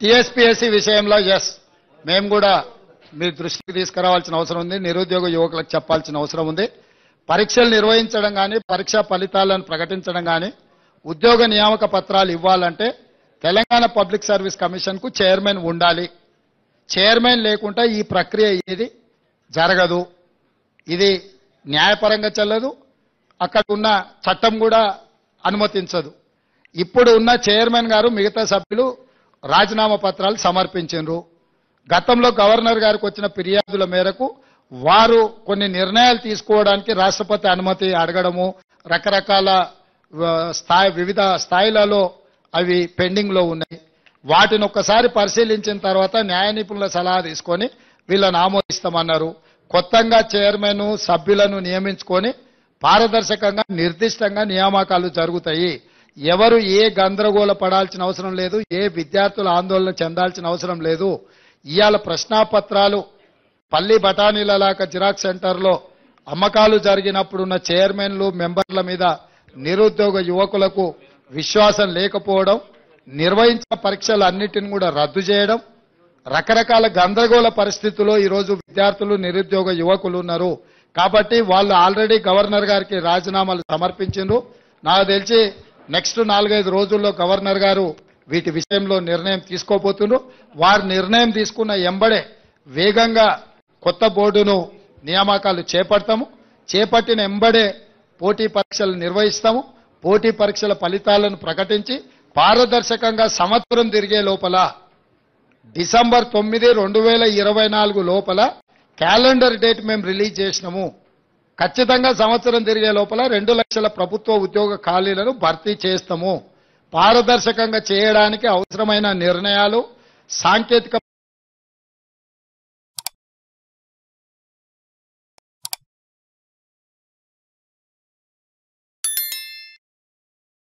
TSPSC విషయంలో yes మేము కూడా మీ దృష్టికి తీసుకురావాల్సిన అవసరం ఉంది. నిరుద్యోగ యువకులకు చెప్పాల్సిన అవసరం ఉంది. పరీక్షలు నిర్వహించడం కానీ పరీక్షా ఫలితాలను ప్రకటించడం కానీ ఉద్యోగ నియామక పత్రాలు ఇవ్వాలంటే తెలంగాణ పబ్లిక్ సర్వీస్ కమిషన్ కు చైర్మన్ ఉండాలి. చైర్మన్ లేకుండా ఈ ప్రక్రియ ఏది జరగదు. ఇది న్యాయపరంగా చెల్లదు. అక్కడ ఉన్న చట్టం కూడా అనుమతించదు. ఇప్పుడు ఉన్న చైర్మన్ గారు మిగతా సభ్యులు రాజీనామా పత్రాలు సమర్పించారు. గతంలో గవర్నర్ గారికి వచ్చిన ఫిర్యాదుల మేరకు వారు కొన్ని నిర్ణయాలు తీసుకోవడానికి రాష్ట్రపతి అనుమతి అడగడము, రకరకాల వివిధ స్థాయిలలో అవి పెండింగ్ లో ఉన్నాయి. వాటిని ఒక్కసారి పరిశీలించిన తర్వాత న్యాయ నిపుణుల సలహా తీసుకొని వీళ్ళని ఆమోదిస్తామన్నారు. కొత్తగా చైర్మన్ సభ్యులను నియమించుకొని పారదర్శకంగా నిర్దిష్టంగా నియామకాలు జరుగుతాయి. ఎవరు ఏ గందరగోళ పడాల్సిన అవసరం లేదు. ఏ విద్యార్థులు ఆందోళన చెందాల్సిన అవసరం లేదు. ఇవాళ ప్రశ్నాపత్రాలు పల్లి బఠానీలలాగా జిరాక్స్ సెంటర్లో అమ్మకాలు జరిగినప్పుడున్న చైర్మన్లు మెంబర్ల మీద నిరుద్యోగ యువకులకు విశ్వాసం లేకపోవడం, నిర్వహించిన పరీక్షలు అన్నిటిని కూడా రద్దు చేయడం, రకరకాల గందరగోళ పరిస్థితుల్లో ఈరోజు విద్యార్థులు నిరుద్యోగ యువకులు ఉన్నారు. కాబట్టి వాళ్ళు ఆల్రెడీ గవర్నర్ గారికి రాజీనామాలు సమర్పించారు. నాకు తెలిసి నెక్స్ట్ 4-5 రోజుల్లో గవర్నర్ గారు వీటి విషయంలో నిర్ణయం తీసుకోబోతున్నారు. వారు నిర్ణయం తీసుకున్న ఎంబడే వేగంగా కొత్త బోర్డును నియామకాలు చేపడతాము. చేపట్టిన ఎంబడే పోటీ పరీక్షలు నిర్వహిస్తాము. పోటీ పరీక్షల ఫలితాలను ప్రకటించి పారదర్శకంగా సంవత్సరం తిరిగే లోపల డిసెంబర్ 9, 2024 లోపల క్యాలెండర్ డేట్ మేము రిలీజ్ చేసినాము. ఖచ్చితంగా సంవత్సరం తిరిగే లోపల 2 లక్షల ప్రభుత్వ ఉద్యోగ ఖాళీలను భర్తీ చేస్తాము. పారదర్శకంగా చేయడానికి అవసరమైన నిర్ణయాలు, సాంకేతిక